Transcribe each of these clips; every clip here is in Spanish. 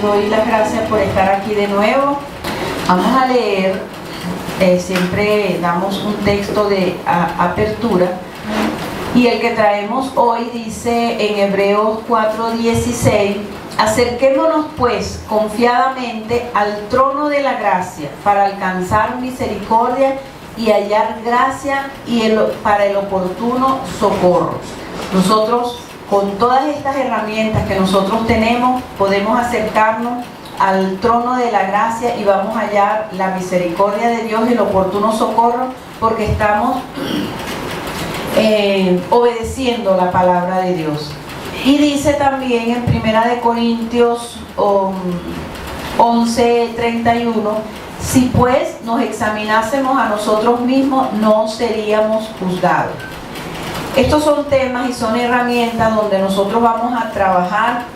les doy las gracias por estar aquí de nuevo. Vamos a leer, siempre damos un texto de apertura, y el que traemos hoy dice en Hebreos 4:16: acerquémonos pues confiadamente al trono de la gracia para alcanzar misericordia y hallar gracia para el oportuno socorro. Nosotros, con todas estas herramientas que nosotros tenemos, podemos acercarnos al trono de la gracia y vamos a hallar la misericordia de Dios y el oportuno socorro, porque estamos obedeciendo la palabra de Dios. Y dice también en 1 Corintios 11:31: si pues nos examinásemos a nosotros mismos, no seríamos juzgados. Estos son temas y son herramientas donde nosotros vamos a trabajar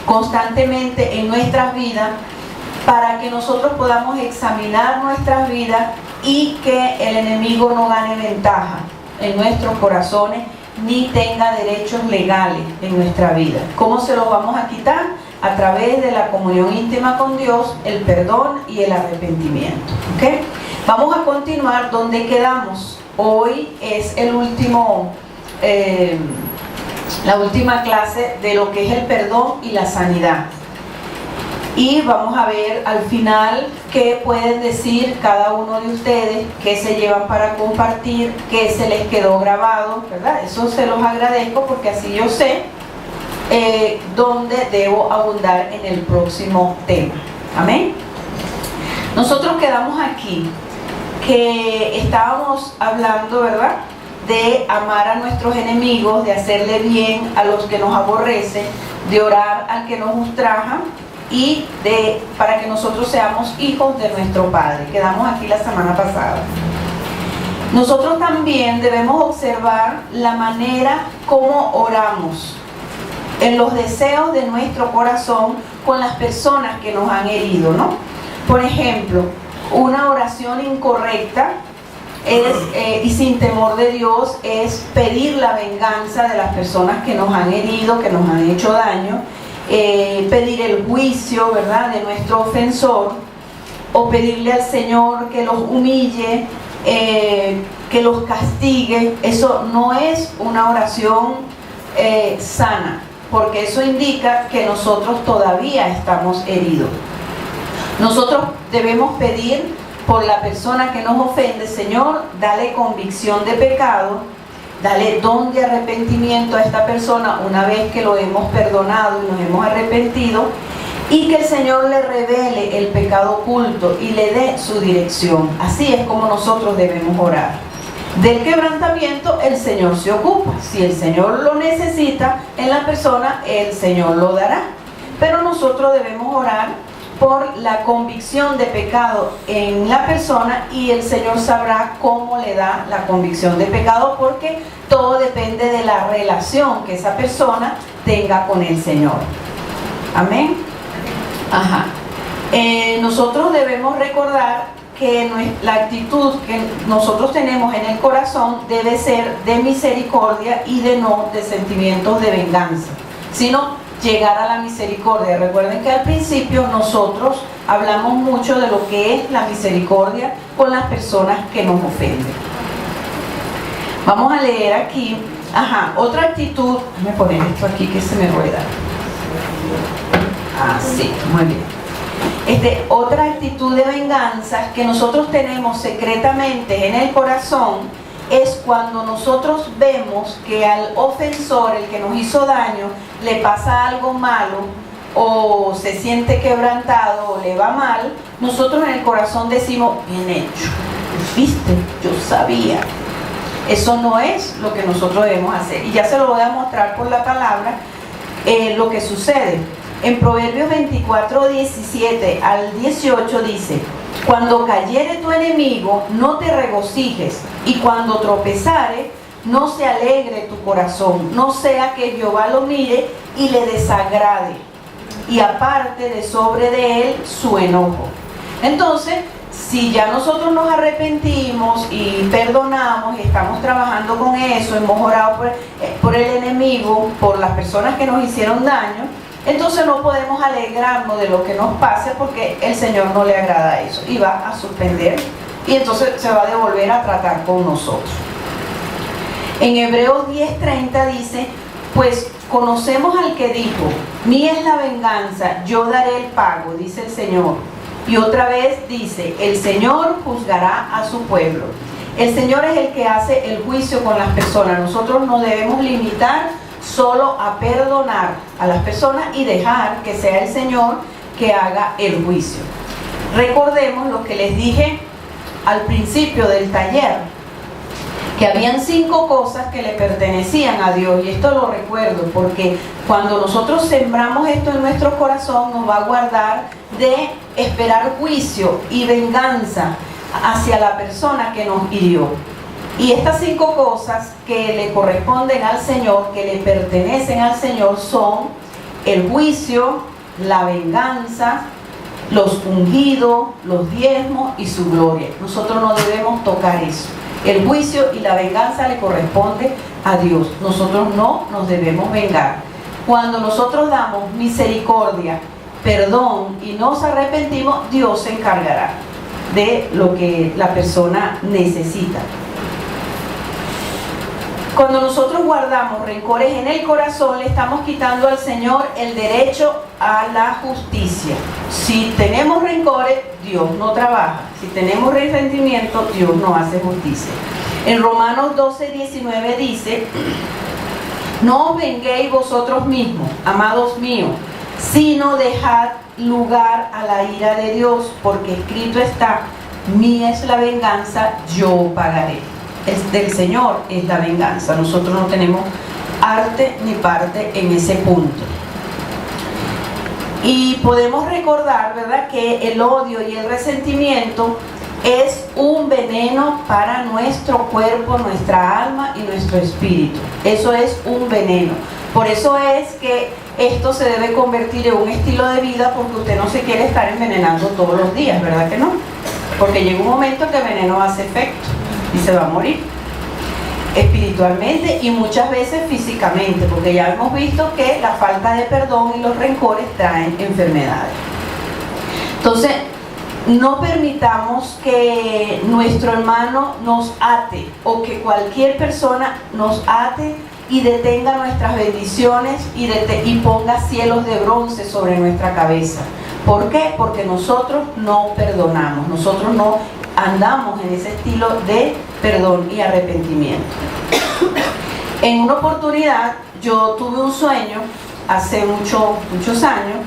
constantemente en nuestras vidas, para que nosotros podamos examinar nuestras vidas y que el enemigo no gane ventaja en nuestros corazones ni tenga derechos legales en nuestra vida. ¿Cómo se los vamos a quitar? A través de la comunión íntima con Dios, el perdón y el arrepentimiento. ¿Okay? Vamos a continuar donde quedamos. Hoy es la última clase de lo que es el perdón y la sanidad. Y vamos a ver al final qué pueden decir cada uno de ustedes, qué se llevan para compartir, qué se les quedó grabado, ¿verdad? Eso se los agradezco, porque así yo sé dónde debo abundar en el próximo tema. Amén. Nosotros quedamos aquí, que estábamos hablando, ¿verdad?, de amar a nuestros enemigos, de hacerle bien a los que nos aborrecen, de orar al que nos ultraja, y para que nosotros seamos hijos de nuestro Padre. Quedamos aquí la semana pasada. Nosotros también debemos observar la manera como oramos, en los deseos de nuestro corazón con las personas que nos han herido, ¿no? Por ejemplo, una oración incorrecta y sin temor de Dios es pedir la venganza de las personas que nos han herido, que nos han hecho daño, pedir el juicio, ¿verdad?, de nuestro ofensor, o pedirle al Señor que los humille, que los castigue. Eso no es una oración sana, porque eso indica que nosotros todavía estamos heridos. Nosotros debemos pedir por la persona que nos ofende: Señor, dale convicción de pecado, dale don de arrepentimiento a esta persona una vez que lo hemos perdonado y nos hemos arrepentido, y que el Señor le revele el pecado oculto y le dé su dirección. Así es como nosotros debemos orar. Del quebrantamiento el Señor se ocupa. Si el Señor lo necesita en la persona, el Señor lo dará. Pero nosotros debemos orar por la convicción de pecado en la persona, y el Señor sabrá cómo le da la convicción de pecado, porque todo depende de la relación que esa persona tenga con el Señor. Amén. Ajá. Nosotros debemos recordar que la actitud que nosotros tenemos en el corazón debe ser de misericordia y no de sentimientos de venganza, sino llegar a la misericordia. Recuerden que al principio nosotros hablamos mucho de lo que es la misericordia con las personas que nos ofenden. Vamos a leer aquí, otra actitud. Déjame poner esto aquí que se me rueda. Sí, muy bien. Otra actitud de venganza que nosotros tenemos secretamente en el corazón es cuando nosotros vemos que al ofensor, el que nos hizo daño, le pasa algo malo, o se siente quebrantado, o le va mal. Nosotros en el corazón decimos: bien hecho, viste, yo sabía. Eso no es lo que nosotros debemos hacer, y ya se lo voy a mostrar por la palabra lo que sucede. En Proverbios 24:17 al 18 dice: cuando cayere tu enemigo, no te regocijes, y cuando tropezare, no se alegre tu corazón, no sea que Jehová lo mire y le desagrade, y aparte de sobre de él su enojo. Entonces, si ya nosotros nos arrepentimos y perdonamos y estamos trabajando con eso, hemos orado por el enemigo, por las personas que nos hicieron daño, entonces no podemos alegrarnos de lo que nos pase porque el Señor no le agrada eso y va a suspender y entonces se va a devolver a tratar con nosotros. En Hebreos 10:30 dice, pues conocemos al que dijo, mía es la venganza, yo daré el pago, dice el Señor. Y otra vez dice, el Señor juzgará a su pueblo. El Señor es el que hace el juicio con las personas. Nosotros nos debemos limitar solo a perdonar a las personas y dejar que sea el Señor que haga el juicio. Recordemos lo que les dije al principio del taller, que habían 5 cosas que le pertenecían a Dios, y esto lo recuerdo porque cuando nosotros sembramos esto en nuestro corazón nos va a guardar de esperar juicio y venganza hacia la persona que nos hirió. Y estas 5 cosas que le corresponden al Señor, que le pertenecen al Señor, son el juicio, la venganza, los ungidos, los diezmos y su gloria. Nosotros no debemos tocar eso. El juicio y la venganza le corresponde a Dios. Nosotros no nos debemos vengar. Cuando nosotros damos misericordia, perdón y nos arrepentimos, Dios se encargará de lo que la persona necesita. Cuando nosotros guardamos rencores en el corazón, le estamos quitando al Señor el derecho a la justicia. Si tenemos rencores, Dios no trabaja. Si tenemos resentimiento, Dios no hace justicia. En Romanos 12:19 dice, no os venguéis vosotros mismos, amados míos, sino dejad lugar a la ira de Dios, porque escrito está, mía es la venganza, yo pagaré. Del Señor es la venganza. Nosotros no tenemos arte ni parte en ese punto. Y podemos recordar, ¿verdad?, que el odio y el resentimiento es un veneno para nuestro cuerpo, nuestra alma y nuestro espíritu. Eso es un veneno. Por eso es que esto se debe convertir en un estilo de vida, porque usted no se quiere estar envenenando todos los días, ¿verdad que no? Porque llega un momento que el veneno hace efecto y se va a morir espiritualmente y muchas veces físicamente, porque ya hemos visto que la falta de perdón y los rencores traen enfermedades. Entonces, no permitamos que nuestro hermano nos ate o que cualquier persona nos ate y detenga nuestras bendiciones y ponga cielos de bronce sobre nuestra cabeza. ¿Por qué? Porque nosotros no perdonamos, nosotros no andamos en ese estilo de perdón y arrepentimiento. En una oportunidad yo tuve un sueño hace muchos años.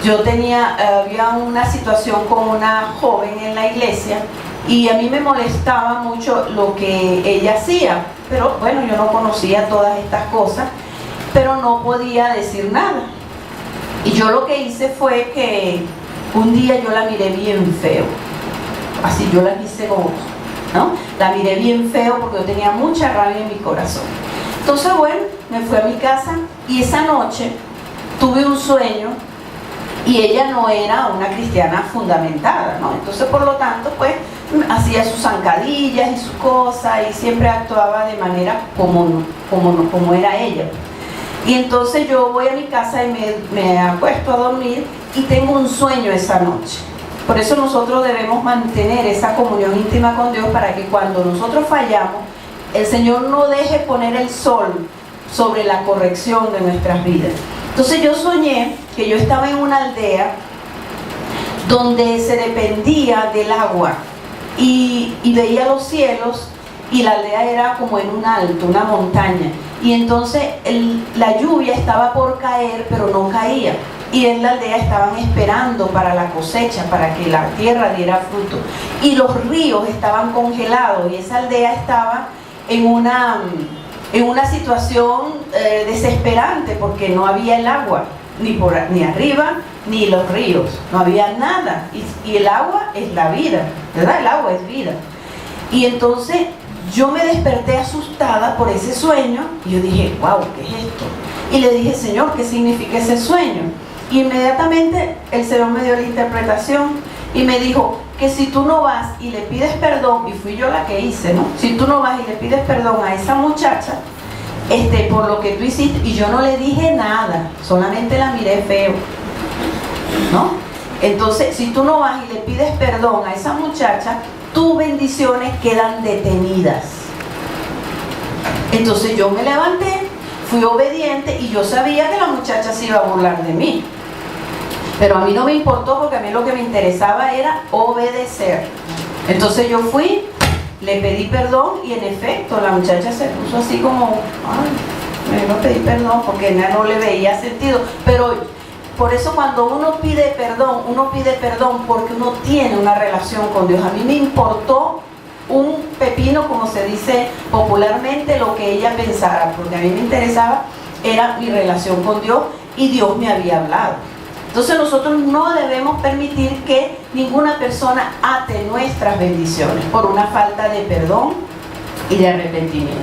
Había una situación con una joven en la iglesia y a mí me molestaba mucho lo que ella hacía, pero bueno, yo no conocía todas estas cosas, pero no podía decir nada. Y yo lo que hice fue que un día yo la miré bien feo, así yo la quise como, ¿no? La miré bien feo porque yo tenía mucha rabia en mi corazón. Entonces, bueno, me fui a mi casa y esa noche tuve un sueño y ella no era una cristiana fundamentada, ¿no? Entonces, por lo tanto, pues, hacía sus zancadillas y sus cosas y siempre actuaba de manera como era ella. Y entonces yo voy a mi casa y me acuesto a dormir y tengo un sueño esa noche. Por eso nosotros debemos mantener esa comunión íntima con Dios para que cuando nosotros fallamos, el Señor no deje poner el sol sobre la corrección de nuestras vidas. Entonces yo soñé que yo estaba en una aldea donde se dependía del agua y veía los cielos y la aldea era como en un alto, una montaña. Y entonces la lluvia estaba por caer, pero no caía. Y en la aldea estaban esperando para la cosecha, para que la tierra diera fruto. Y los ríos estaban congelados y esa aldea estaba en una situación desesperante porque no había el agua, ni arriba ni los ríos, no había nada. Y el agua es la vida, ¿verdad? El agua es vida. Y entonces yo me desperté asustada por ese sueño y yo dije, wow, ¿qué es esto? Y le dije, Señor, ¿qué significa ese sueño? Y inmediatamente el Señor me dio la interpretación y me dijo que si tú no vas y le pides perdón, y fui yo la que hice, ¿no? Si tú no vas y le pides perdón a esa muchacha, por lo que tú hiciste, y yo no le dije nada, solamente la miré feo, ¿no? Entonces, si tú no vas y le pides perdón a esa muchacha, tus bendiciones quedan detenidas. Entonces yo me levanté, fui obediente y yo sabía que la muchacha se iba a burlar de mí. Pero a mí no me importó, porque a mí lo que me interesaba era obedecer. Entonces yo fui, le pedí perdón y en efecto la muchacha se puso así como, ay, me vino a pedir perdón porque no le veía sentido. Pero por eso cuando uno pide perdón porque uno tiene una relación con Dios. A mí me importó un pepino, como se dice popularmente, lo que ella pensara, porque a mí me interesaba era mi relación con Dios y Dios me había hablado. Entonces nosotros no debemos permitir que ninguna persona ate nuestras bendiciones por una falta de perdón y de arrepentimiento.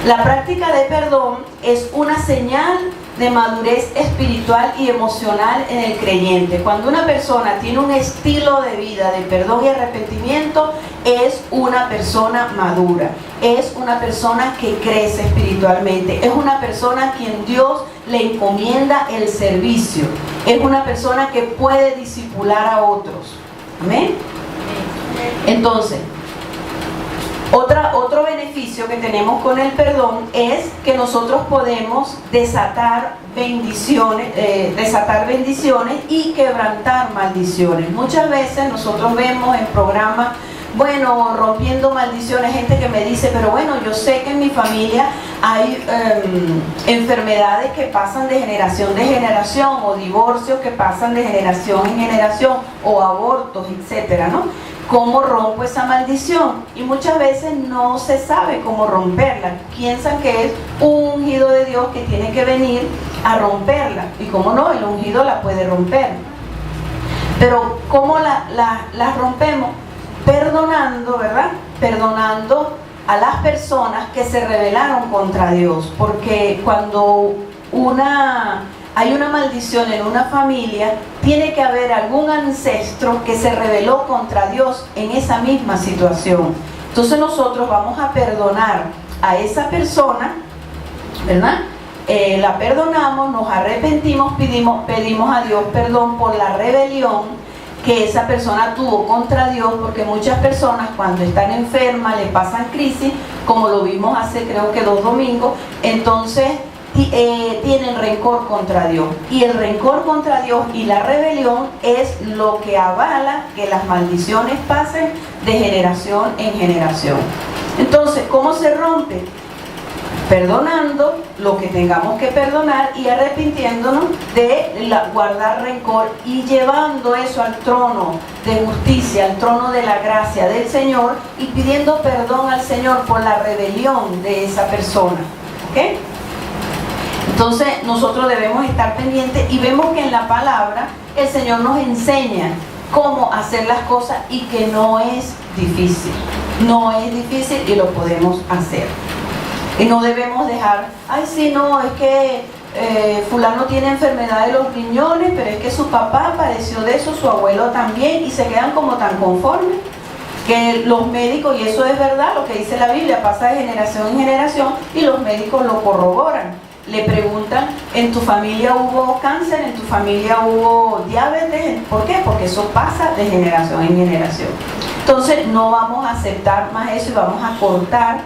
La práctica de perdón es una señal de madurez espiritual y emocional en el creyente. Cuando una persona tiene un estilo de vida de perdón y arrepentimiento, es una persona madura, es una persona que crece espiritualmente, es una persona a quien Dios le encomienda el servicio, es una persona que puede discipular a otros. ¿Amén? Entonces, otro beneficio que tenemos con el perdón es que nosotros podemos desatar bendiciones y quebrantar maldiciones. Muchas veces nosotros vemos en programas, bueno, rompiendo maldiciones, gente que me dice, pero bueno, yo sé que en mi familia hay enfermedades que pasan de generación en generación, o divorcios que pasan de generación en generación, o abortos, etcétera, ¿no? ¿Cómo rompo esa maldición? Y muchas veces no se sabe cómo romperla. Piensan que es un ungido de Dios que tiene que venir a romperla. Y cómo no, el ungido la puede romper. Pero ¿cómo la rompemos? Perdonando, ¿verdad? Perdonando a las personas que se rebelaron contra Dios. Porque cuando hay una maldición en una familia, tiene que haber algún ancestro que se rebeló contra Dios en esa misma situación. Entonces nosotros vamos a perdonar a esa persona, ¿verdad? La perdonamos, nos arrepentimos, pedimos a Dios perdón por la rebelión que esa persona tuvo contra Dios, porque muchas personas cuando están enfermas le pasan crisis, como lo vimos hace creo que 2 domingos, entonces tienen rencor contra Dios, y el rencor contra Dios y la rebelión es lo que avala que las maldiciones pasen de generación en generación. Entonces, ¿cómo se rompe? Perdonando lo que tengamos que perdonar y arrepintiéndonos de guardar rencor y llevando eso al trono de justicia, al trono de la gracia del Señor, y pidiendo perdón al Señor por la rebelión de esa persona. ¿Ok? Entonces nosotros debemos estar pendientes, y vemos que en la palabra el Señor nos enseña cómo hacer las cosas y que no es difícil. No es difícil y lo podemos hacer. Y no debemos dejar, ay sí, no, es que fulano tiene enfermedad de los riñones, pero es que su papá padeció de eso, su abuelo también, y se quedan como tan conformes. Que los médicos, y eso es verdad, lo que dice la Biblia, pasa de generación en generación y los médicos lo corroboran. Le preguntan, ¿en tu familia hubo cáncer? ¿En tu familia hubo diabetes? ¿Por qué? Porque eso pasa de generación en generación. Entonces no vamos a aceptar más eso y vamos a cortar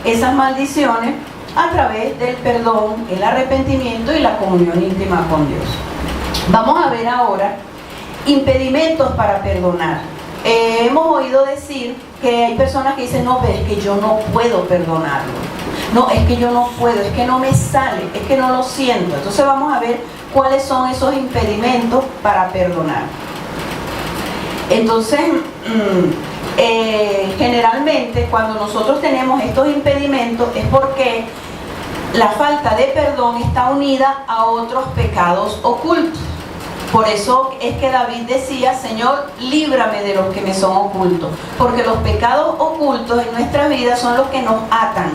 esas maldiciones a través del perdón, el arrepentimiento y la comunión íntima con Dios. Vamos a ver ahora impedimentos para perdonar. Hemos oído decir que hay personas que dicen, no, pero es que yo no puedo perdonarlo. No, es que yo no puedo, es que no me sale, es que no lo siento. Entonces vamos a ver cuáles son esos impedimentos para perdonar. Entonces, generalmente cuando nosotros tenemos estos impedimentos es porque la falta de perdón está unida a otros pecados ocultos. Por eso es que David decía, Señor, líbrame de los que me son ocultos, porque los pecados ocultos en nuestra vida son los que nos atan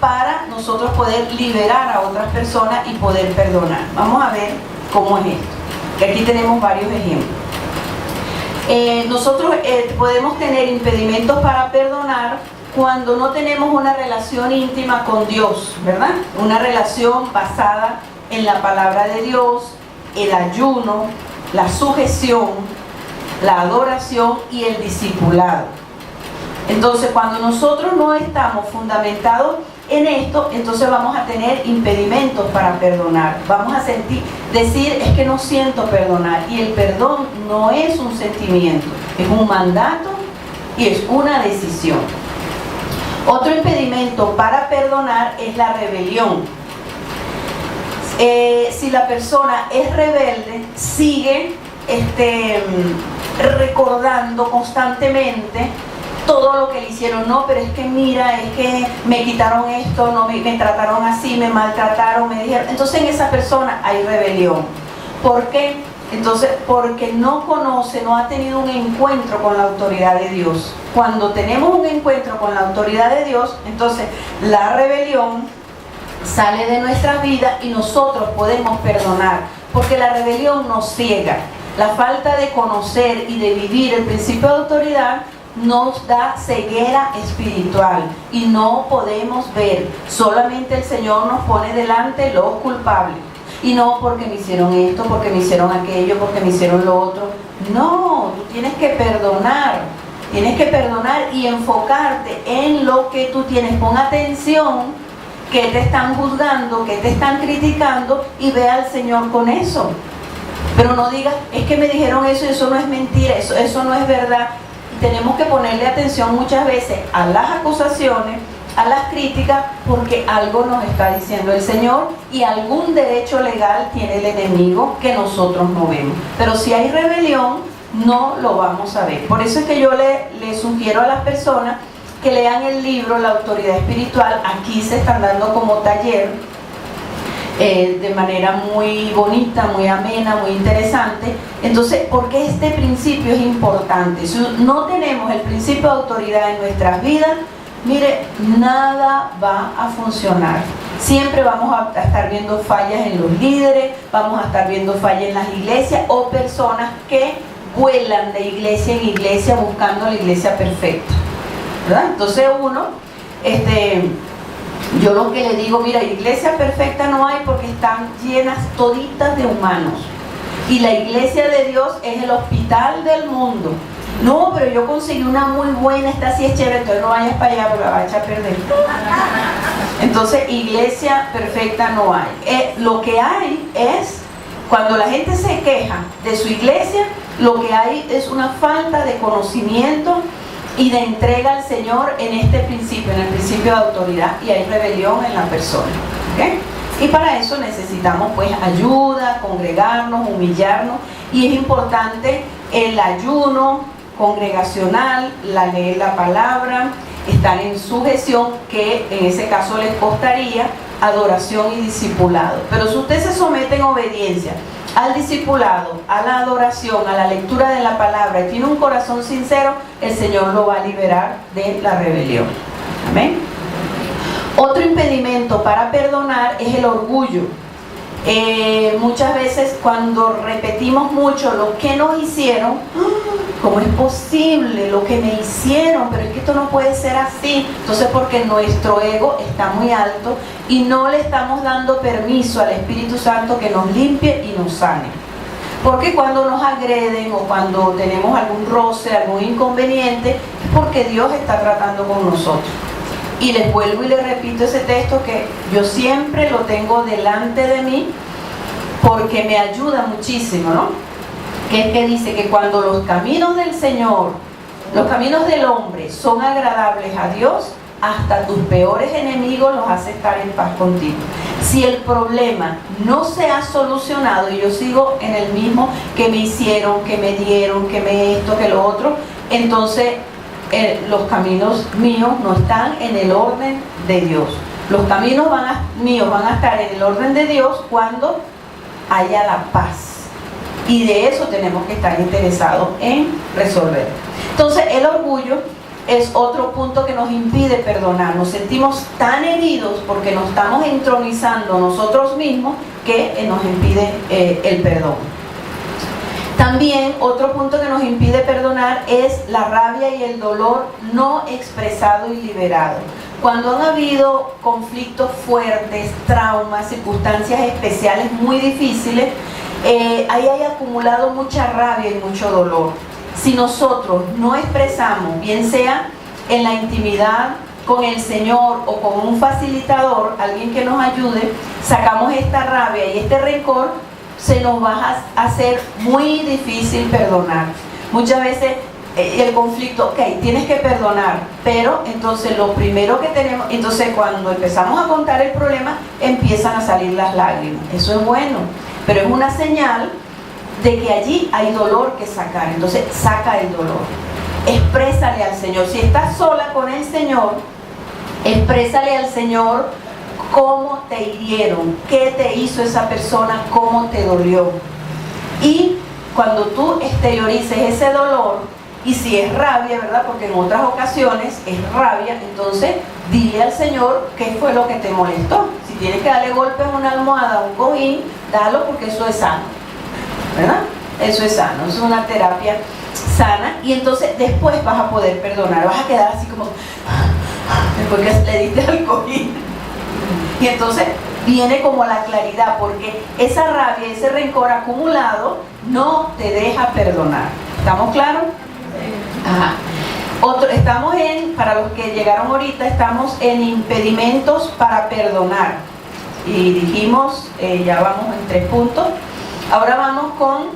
para nosotros poder liberar a otras personas y poder perdonar. Vamos a ver cómo es esto, que aquí tenemos varios ejemplos. Nosotros podemos tener impedimentos para perdonar cuando no tenemos una relación íntima con Dios, ¿verdad? Una relación basada en la palabra de Dios, el ayuno, la sujeción, la adoración y el discipulado. Entonces, cuando nosotros no estamos fundamentados en esto, entonces vamos a tener impedimentos para perdonar. Vamos a decir, es que no siento perdonar. Y el perdón no es un sentimiento, es un mandato y es una decisión. Otro impedimento para perdonar es la rebelión. Si la persona es rebelde, sigue recordando constantemente todo lo que le hicieron. No, pero es que mira, es que me quitaron esto, no me trataron así, me maltrataron, me dijeron. Entonces en esa persona hay rebelión. ¿Por qué? Entonces, porque no conoce, no ha tenido un encuentro con la autoridad de Dios. Cuando tenemos un encuentro con la autoridad de Dios, entonces la rebelión sale de nuestras vidas y nosotros podemos perdonar, porque la rebelión nos ciega. La falta de conocer y de vivir el principio de autoridad nos da ceguera espiritual y no podemos ver. Solamente el Señor nos pone delante los culpables. Y no porque me hicieron esto, porque me hicieron aquello, porque me hicieron lo otro. No, tú tienes que perdonar. Tienes que perdonar y enfocarte en lo que tú tienes. Pon atención, que te están juzgando, que te están criticando, y ve al Señor con eso. Pero no digas, es que me dijeron eso y eso no es mentira, eso no es verdad. Y tenemos que ponerle atención muchas veces a las acusaciones, a las críticas, porque algo nos está diciendo el Señor y algún derecho legal tiene el enemigo que nosotros no vemos. Pero si hay rebelión, no lo vamos a ver. Por eso es que yo le sugiero a las personas que lean el libro La Autoridad Espiritual. Aquí se están dando como taller de manera muy bonita, muy amena, muy interesante. Entonces, ¿por qué este principio es importante? Si no tenemos el principio de autoridad en nuestras vidas, mire, nada va a funcionar. Siempre vamos a estar viendo fallas en los líderes, vamos a estar viendo fallas en las iglesias o personas que vuelan de iglesia en iglesia buscando la iglesia perfecta, ¿verdad? Entonces yo lo que le digo, mira, iglesia perfecta no hay porque están llenas toditas de humanos. Y la iglesia de Dios es el hospital del mundo. No, pero yo conseguí una muy buena, esta sí es chévere, entonces no vayas para allá porque la vas a echar a perder. Entonces, iglesia perfecta no hay. Lo que hay es, cuando la gente se queja de su iglesia, lo que hay es una falta de conocimiento y de entrega al Señor en este principio, en el principio de autoridad, y hay rebelión en la persona. ¿Okay? Y para eso necesitamos pues ayuda, congregarnos, humillarnos, y es importante el ayuno congregacional, leer la palabra, estar en sujeción, que en ese caso les costaría adoración y discipulado. Pero si usted se somete en obediencia al discipulado, a la adoración, a la lectura de la palabra y tiene un corazón sincero, el Señor lo va a liberar de la rebelión. Amén. Otro impedimento para perdonar es el orgullo. Muchas veces cuando repetimos mucho lo que nos hicieron, ¿cómo es posible lo que me hicieron? Pero es que esto no puede ser así. Entonces, porque nuestro ego está muy alto y no le estamos dando permiso al Espíritu Santo que nos limpie y nos sane. Porque cuando nos agreden o cuando tenemos algún roce, algún inconveniente, es porque Dios está tratando con nosotros. Y les vuelvo y les repito ese texto que yo siempre lo tengo delante de mí porque me ayuda muchísimo, ¿no? Que es que dice que cuando los caminos del Señor, los caminos del hombre son agradables a Dios, hasta tus peores enemigos los hace estar en paz contigo. Si el problema no se ha solucionado y yo sigo en el mismo que me hicieron, que me dieron, que me esto, que lo otro, entonces los caminos míos no están en el orden de Dios. Los caminos míos van a estar en el orden de Dios cuando haya la paz. Y de eso tenemos que estar interesados en resolver. Entonces, el orgullo es otro punto que nos impide perdonar. Nos sentimos tan heridos porque nos estamos entronizando nosotros mismos que nos impide el perdón. También otro punto que nos impide perdonar es la rabia y el dolor no expresado y liberado. Cuando han habido conflictos fuertes, traumas, circunstancias especiales muy difíciles, ahí hay acumulado mucha rabia y mucho dolor. Si nosotros no expresamos, bien sea en la intimidad con el Señor o con un facilitador, alguien que nos ayude, sacamos esta rabia y este rencor, se nos va a hacer muy difícil perdonar. Muchas veces el conflicto, ok, tienes que perdonar, pero entonces lo primero que tenemos, entonces cuando empezamos a contar el problema, empiezan a salir las lágrimas. Eso es bueno, pero es una señal de que allí hay dolor que sacar. Entonces saca el dolor, exprésale al Señor. Si estás sola con el Señor, exprésale al Señor cómo te hirieron, qué te hizo esa persona, cómo te dolió. Y cuando tú exteriorices ese dolor, y si es rabia, ¿verdad? Porque en otras ocasiones es rabia, entonces dile al Señor qué fue lo que te molestó. Si tienes que darle golpes a una almohada, a un cojín, dalo, porque eso es sano, ¿verdad? Eso es sano, es una terapia sana. Y entonces después vas a poder perdonar, vas a quedar así como después que le diste al cojín. Y entonces viene como la claridad, porque esa rabia, ese rencor acumulado no te deja perdonar. ¿Estamos claros? Ajá. Estamos para los que llegaron ahorita, estamos en impedimentos para perdonar. Y dijimos, ya vamos en 3 puntos. Ahora vamos con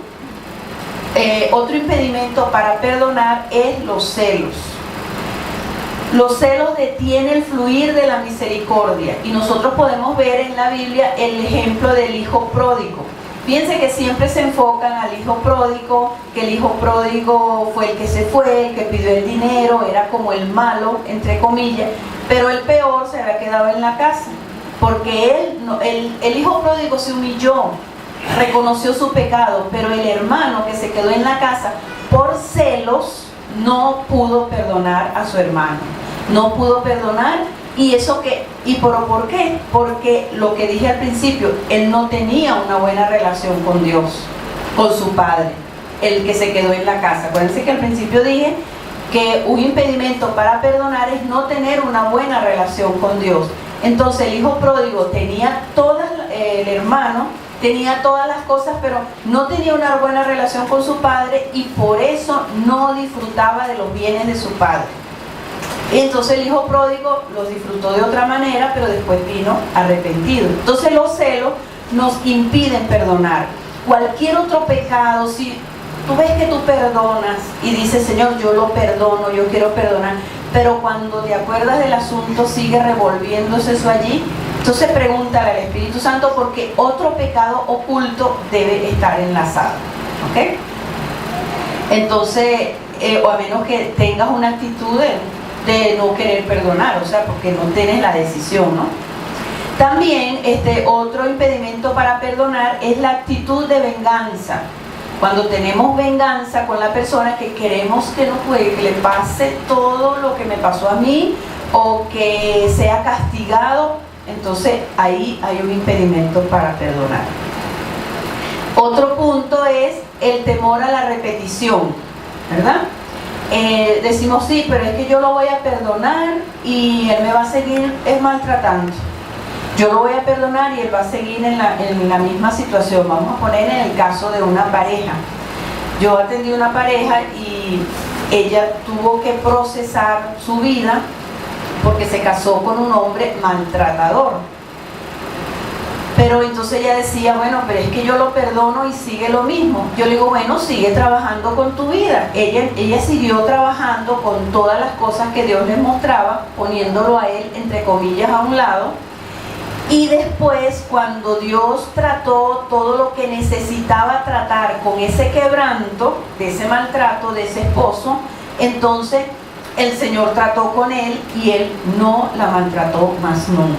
otro impedimento para perdonar, es los celos. Los celos detienen el fluir de la misericordia, y nosotros podemos ver en la Biblia el ejemplo del hijo pródigo. Fíjense que siempre se enfocan al hijo pródigo, que el hijo pródigo fue el que se fue, el que pidió el dinero, era como el malo, entre comillas, pero el peor se había quedado en la casa, porque el hijo pródigo se humilló, reconoció su pecado, pero el hermano que se quedó en la casa, por celos, no pudo perdonar a su hermano, no pudo perdonar. ¿Por qué? Porque lo que dije al principio, él no tenía una buena relación con Dios, con su padre, el que se quedó en la casa. Acuérdense que al principio dije que un impedimento para perdonar es no tener una buena relación con Dios. Entonces el hijo pródigo tenía el hermano tenía todas las cosas, pero no tenía una buena relación con su padre, y por eso no disfrutaba de los bienes de su padre. Entonces el hijo pródigo los disfrutó de otra manera, pero después vino arrepentido. Entonces los celos nos impiden perdonar. Cualquier otro pecado, si tú ves que tú perdonas y dices, Señor, yo lo perdono, yo quiero perdonar, pero cuando te acuerdas del asunto sigue revolviéndose eso allí, entonces pregúntale al Espíritu Santo, porque otro pecado oculto debe estar enlazado, ¿ok? Entonces, o a menos que tengas una actitud de no querer perdonar, o sea, porque no tienes la decisión, ¿no? También otro impedimento para perdonar es la actitud de venganza. Cuando tenemos venganza con la persona, que queremos que le pase todo lo que me pasó a mí, o que sea castigado, entonces ahí hay un impedimento para perdonar. Otro punto es el temor a la repetición, ¿verdad? Decimos, sí, pero es que yo lo voy a perdonar y él me va a seguir maltratando. Yo lo voy a perdonar y él va a seguir en la misma situación. Vamos a poner en el caso de una pareja. Yo atendí una pareja y ella tuvo que procesar su vida porque se casó con un hombre maltratador. Pero entonces ella decía, bueno, pero es que yo lo perdono y sigue lo mismo. Yo le digo, bueno, sigue trabajando con tu vida. Ella siguió trabajando con todas las cosas que Dios les mostraba, poniéndolo a él, entre comillas, a un lado. Y después, cuando Dios trató todo lo que necesitaba tratar con ese quebranto, de ese maltrato, de ese esposo, entonces el Señor trató con él y él no la maltrató más nunca.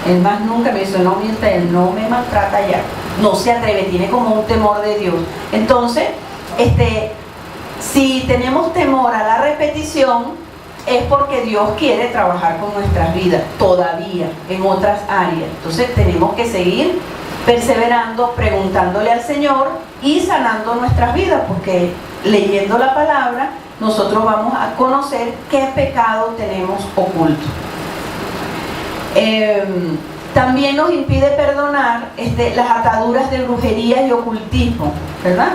Él más nunca me dice, no, mientras él no me maltrata ya. No se atreve, tiene como un temor de Dios. Entonces, si tenemos temor a la repetición, es porque Dios quiere trabajar con nuestras vidas todavía en otras áreas. Entonces tenemos que seguir perseverando, preguntándole al Señor y sanando nuestras vidas, porque leyendo la palabra nosotros vamos a conocer qué pecado tenemos oculto. También nos impide perdonar las ataduras de brujería y ocultismo, ¿verdad?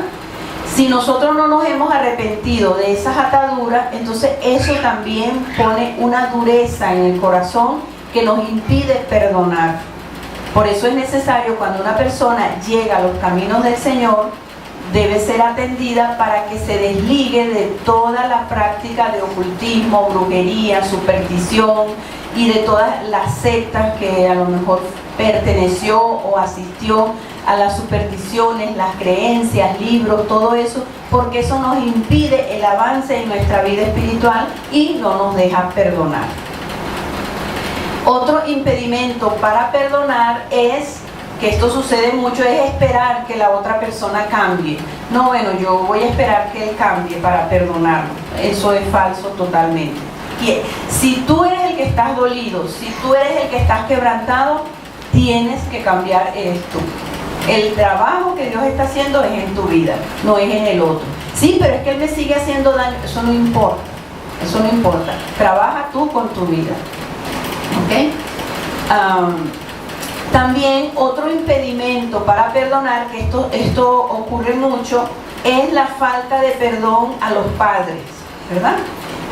Si nosotros no nos hemos arrepentido de esas ataduras, entonces eso también pone una dureza en el corazón que nos impide perdonar. Por eso es necesario, cuando una persona llega a los caminos del Señor, debe ser atendida para que se desligue de toda la práctica de ocultismo, brujería, superstición y de todas las sectas que a lo mejor perteneció o asistió a las supersticiones, las creencias, libros, todo eso, porque eso nos impide el avance en nuestra vida espiritual y no nos deja perdonar. Otro impedimento para perdonar es, que esto sucede mucho, es esperar que la otra persona cambie. No, bueno, yo voy a esperar que él cambie para perdonarlo. Eso es falso totalmente. Y si tú eres el que estás dolido, si tú eres el que estás quebrantado, tienes que cambiar esto. El trabajo que Dios está haciendo es en tu vida, no es en el otro. Sí, pero es que él me sigue haciendo daño. Eso no importa. Eso no importa. Trabaja tú con tu vida. ¿Ok? También otro impedimento para perdonar, que esto ocurre mucho, es la falta de perdón a los padres, ¿verdad?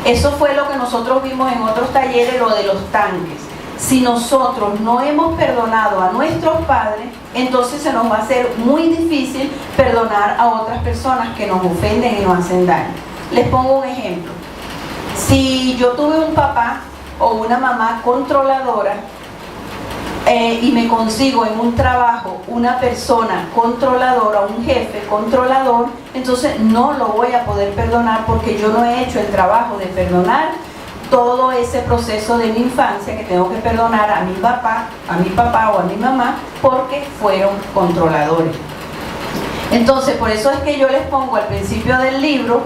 Eso fue lo que nosotros vimos en otros talleres, lo de los tanques. Si nosotros no hemos perdonado a nuestros padres, entonces se nos va a hacer muy difícil perdonar a otras personas que nos ofenden y nos hacen daño. Les pongo un ejemplo. Si yo tuve un papá o una mamá controladora, y me consigo en un trabajo una persona controladora, un jefe controlador, entonces no lo voy a poder perdonar, porque yo no he hecho el trabajo de perdonar todo ese proceso de mi infancia, que tengo que perdonar a mi papá o a mi mamá, porque fueron controladores. Entonces, por eso es que yo les pongo al principio del libro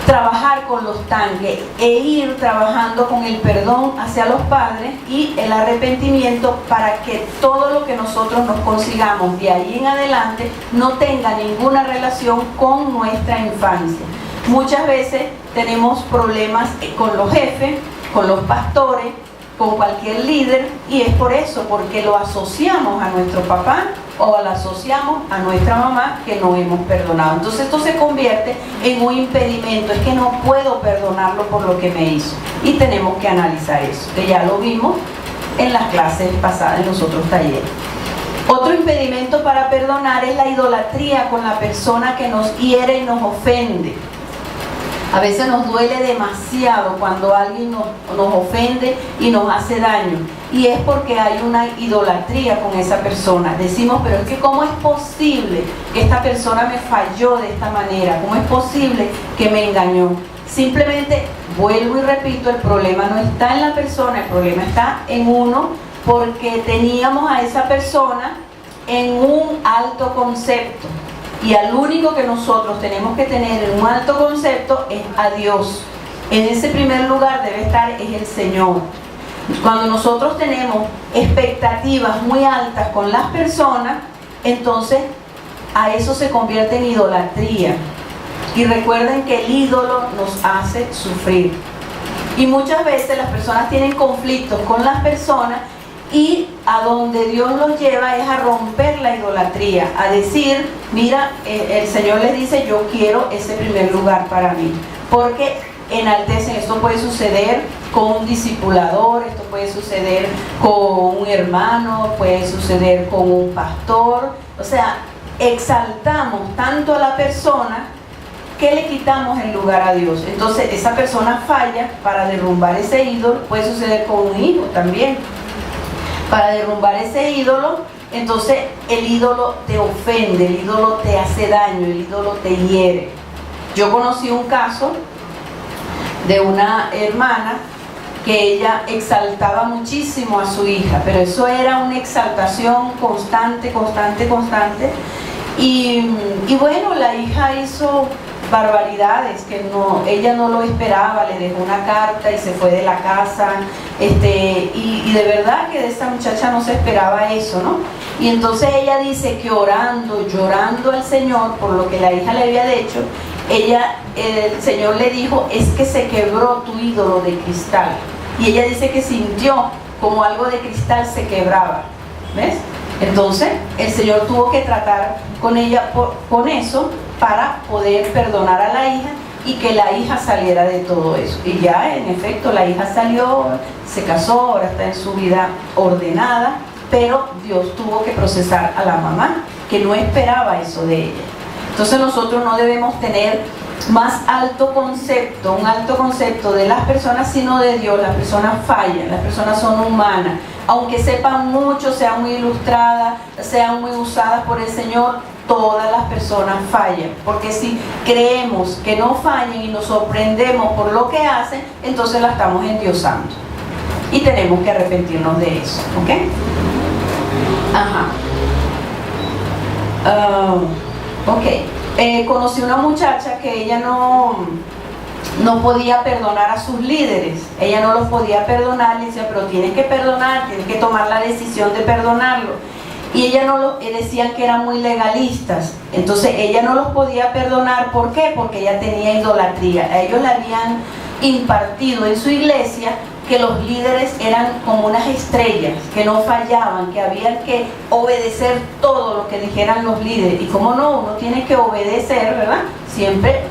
trabajar con los tanques e ir trabajando con el perdón hacia los padres y el arrepentimiento, para que todo lo que nosotros nos consigamos de ahí en adelante no tenga ninguna relación con nuestra infancia. Muchas veces tenemos problemas con los jefes, con los pastores, con cualquier líder, y es por eso, porque lo asociamos a nuestro papá o lo asociamos a nuestra mamá, que no hemos perdonado. Entonces esto se convierte en un impedimento. Es que no puedo perdonarlo por lo que me hizo, y tenemos que analizar eso, que ya lo vimos en las clases pasadas, en los otros talleres. Otro impedimento para perdonar es la idolatría con la persona que nos hiere y nos ofende. A veces nos duele demasiado cuando alguien nos ofende y nos hace daño, y es porque hay una idolatría con esa persona. Decimos, pero es que ¿cómo es posible que esta persona me falló de esta manera? ¿Cómo es posible que me engañó? Simplemente, vuelvo y repito, el problema no está en la persona, el problema está en uno, porque teníamos a esa persona en un alto concepto. Y al único que nosotros tenemos que tener en un alto concepto es a Dios. En ese primer lugar debe estar es el Señor. Cuando nosotros tenemos expectativas muy altas con las personas, entonces a eso se convierte en idolatría. Y recuerden que el ídolo nos hace sufrir. Y muchas veces las personas tienen conflictos con las personas, y a donde Dios los lleva es a romper la idolatría, a decir, mira, el Señor les dice, yo quiero ese primer lugar para mí, porque enaltecen. Esto puede suceder con un discipulador, esto puede suceder con un hermano, puede suceder con un pastor. O sea, exaltamos tanto a la persona que le quitamos el lugar a Dios. Entonces esa persona falla para derrumbar ese ídolo. Puede suceder con un hijo también. Para derrumbar ese ídolo, entonces el ídolo te ofende, el ídolo te hace daño, el ídolo te hiere. Yo conocí un caso de una hermana que ella exaltaba muchísimo a su hija, pero eso era una exaltación constante. Y bueno, la hija hizo barbaridades que ella no lo esperaba, le dejó una carta y se fue de la casa, y de verdad que de esta muchacha no se esperaba eso, ¿no? Y entonces ella dice que orando, llorando al Señor por lo que la hija le había hecho, el Señor le dijo, es que se quebró tu ídolo de cristal. Y ella dice que sintió como algo de cristal se quebraba, ¿ves? Entonces el Señor tuvo que tratar con ella con eso para poder perdonar a la hija y que la hija saliera de todo eso. Y ya en efecto la hija salió, se casó, ahora está en su vida ordenada, pero Dios tuvo que procesar a la mamá, que no esperaba eso de ella. Entonces nosotros no debemos tener más alto concepto, un alto concepto de las personas, sino de Dios. Las personas fallan, las personas son humanas. Aunque sepan mucho, sean muy ilustradas, sean muy usadas por el Señor, todas las personas fallan. Porque si creemos que no fallan y nos sorprendemos por lo que hacen, entonces la estamos endiosando. Y tenemos que arrepentirnos de eso, ¿ok? Ajá. Conocí una muchacha que ella no podía perdonar a sus líderes. Ella no los podía perdonar. Le decía, pero tienes que perdonar, tienes que tomar la decisión de perdonarlo. Y ella decían que eran muy legalistas. Entonces ella no los podía perdonar. ¿Por qué? Porque ella tenía idolatría. A ellos le habían impartido en su iglesia que los líderes eran como unas estrellas, que no fallaban, que había que obedecer todo lo que dijeran los líderes. Y como no, uno tiene que obedecer, ¿verdad? Siempre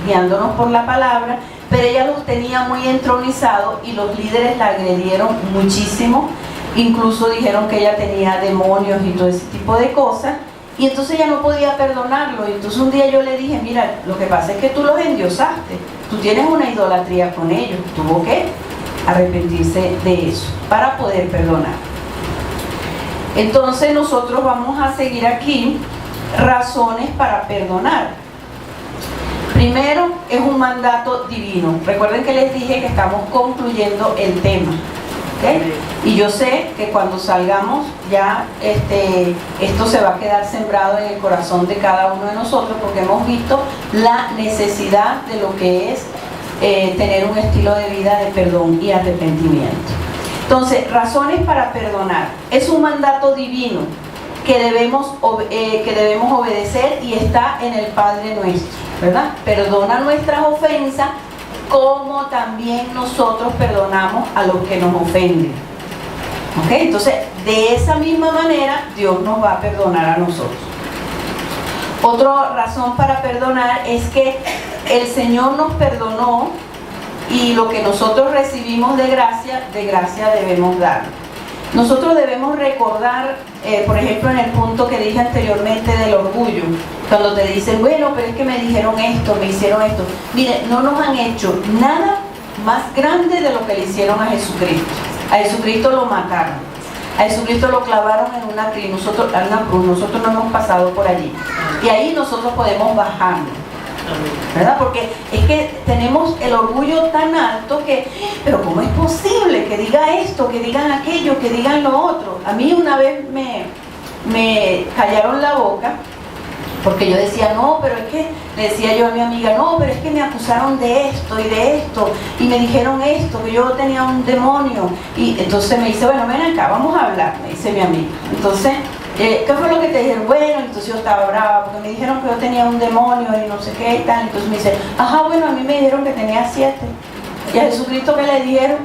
guiándonos por la palabra, pero ella los tenía muy entronizados y los líderes la agredieron muchísimo. Incluso dijeron que ella tenía demonios y todo ese tipo de cosas. Y entonces ella no podía perdonarlo. Y entonces un día yo le dije, mira, lo que pasa es que tú los endiosaste. Tú tienes una idolatría con ellos. Tuvo que arrepentirse de eso para poder perdonar. Entonces nosotros vamos a seguir aquí razones para perdonar. Primero, es un mandato divino. Recuerden que les dije que estamos concluyendo el tema, ¿okay? Y yo sé que cuando salgamos ya esto se va a quedar sembrado en el corazón de cada uno de nosotros, porque hemos visto la necesidad de lo que es tener un estilo de vida de perdón y arrepentimiento. Entonces, razones para perdonar. Es un mandato divino que debemos obedecer y está en el Padre nuestro, ¿verdad? Perdona nuestras ofensas como también nosotros perdonamos a los que nos ofenden. ¿Ok? Entonces, de esa misma manera, Dios nos va a perdonar a nosotros. Otra razón para perdonar es que el Señor nos perdonó y lo que nosotros recibimos de gracia debemos dar. Nosotros debemos recordar, por ejemplo, en el punto que dije anteriormente del orgullo, cuando te dicen, bueno, pero es que me dijeron esto, me hicieron esto. Mire, no nos han hecho nada más grande de lo que le hicieron a Jesucristo. A Jesucristo lo mataron, a Jesucristo lo clavaron en una cruz, nosotros no hemos pasado por allí. Y ahí nosotros podemos bajarnos, ¿verdad? Porque es que tenemos el orgullo tan alto que, pero ¿cómo es posible que diga esto, que digan aquello, que digan lo otro? A mí una vez me callaron la boca porque yo decía, no, pero es que, le decía yo a mi amiga, no, pero es que me acusaron de esto y me dijeron esto, que yo tenía un demonio. Y entonces me dice, bueno, ven acá, vamos a hablar, me dice mi amiga. Entonces, ¿qué fue lo que te dijeron? Bueno, entonces yo estaba brava porque me dijeron que yo tenía un demonio y no sé qué y tal. Entonces me dice, ajá, bueno, a mí me dijeron que tenía 7. ¿Y a Jesucristo qué le dijeron?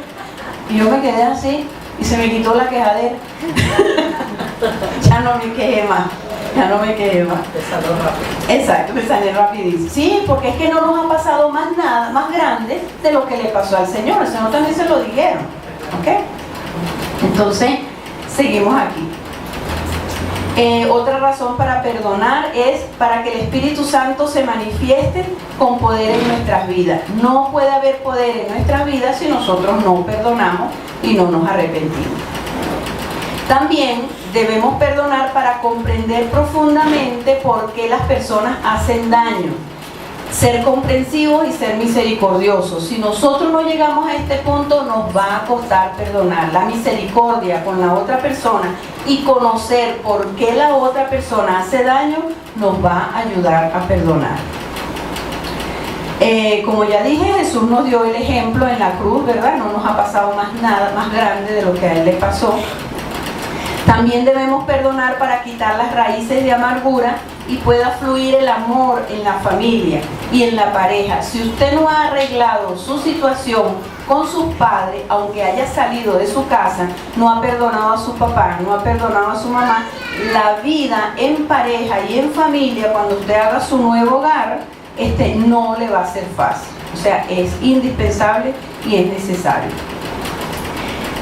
Y yo me quedé así y se me quitó la quejadera. Ya no me quejé más. Ya no me quedé más. Te salió rápido. Exacto, me salió rapidísimo. Sí, porque es que no nos ha pasado más nada, más grande de lo que le pasó al Señor. El Señor también se lo dijeron. ¿Ok? Entonces, seguimos aquí. Otra razón para perdonar es para que el Espíritu Santo se manifieste con poder en nuestras vidas. No puede haber poder en nuestras vidas si nosotros no perdonamos y no nos arrepentimos. También debemos perdonar para comprender profundamente por qué las personas hacen daño. Ser comprensivos y ser misericordiosos. Si nosotros no llegamos a este punto, nos va a costar perdonar. La misericordia con la otra persona y conocer por qué la otra persona hace daño nos va a ayudar a perdonar. Como ya dije, Jesús nos dio el ejemplo en la cruz, ¿verdad? No nos ha pasado más nada más grande de lo que a Él le pasó. También debemos perdonar para quitar las raíces de amargura y pueda fluir el amor en la familia y en la pareja. Si usted no ha arreglado su situación con sus padres, aunque haya salido de su casa, no ha perdonado a su papá, no ha perdonado a su mamá, la vida en pareja y en familia, cuando usted haga su nuevo hogar, no le va a ser fácil. O sea, es indispensable y es necesario.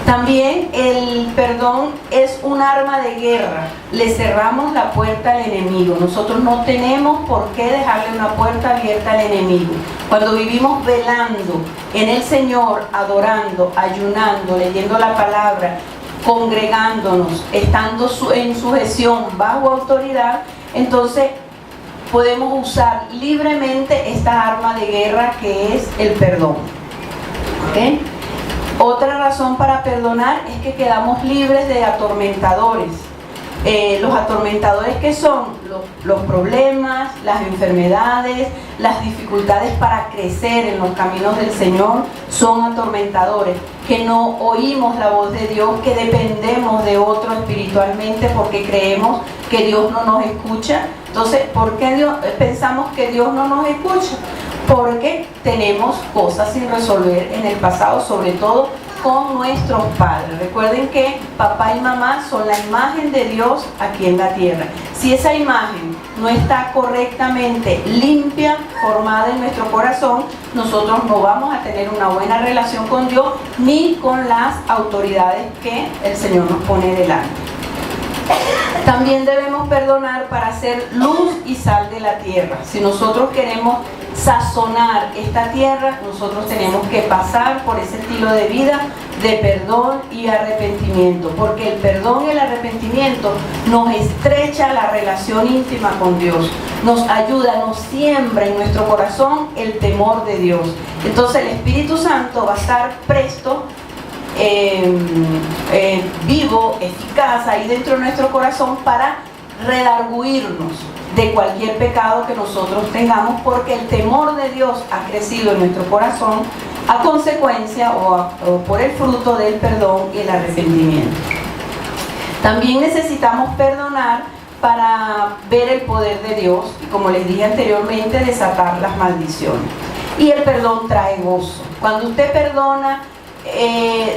También el perdón es un arma de guerra. Le cerramos la puerta al enemigo. Nosotros no tenemos por qué dejarle una puerta abierta al enemigo. Cuando vivimos velando en el Señor, adorando, ayunando, leyendo la palabra, congregándonos, estando en sujeción, bajo autoridad, entonces podemos usar libremente esta arma de guerra que es el perdón. ¿Okay? Otra razón para perdonar es que quedamos libres de atormentadores. Los atormentadores, que son los problemas, las enfermedades, las dificultades para crecer en los caminos del Señor, son atormentadores, que no oímos la voz de Dios, que dependemos de otro espiritualmente porque creemos que Dios no nos escucha. Entonces, ¿por qué pensamos que Dios no nos escucha? Porque tenemos cosas sin resolver en el pasado, sobre todo con nuestros padres. Recuerden que papá y mamá son la imagen de Dios aquí en la tierra. Si esa imagen no está correctamente limpia, formada en nuestro corazón, nosotros no vamos a tener una buena relación con Dios ni con las autoridades que el Señor nos pone delante. También debemos perdonar para ser luz y sal de la tierra. Si nosotros queremos sazonar esta tierra, nosotros tenemos que pasar por ese estilo de vida de perdón y arrepentimiento, porque el perdón y el arrepentimiento nos estrecha la relación íntima con Dios, nos ayuda, nos siembra en nuestro corazón el temor de Dios. Entonces el Espíritu Santo va a estar presto, vivo, eficaz ahí dentro de nuestro corazón para redarguirnos de cualquier pecado que nosotros tengamos, porque el temor de Dios ha crecido en nuestro corazón a consecuencia o por el fruto del perdón y el arrepentimiento. También necesitamos perdonar para ver el poder de Dios y, como les dije anteriormente, desatar las maldiciones. Y el perdón trae gozo. Cuando usted perdona,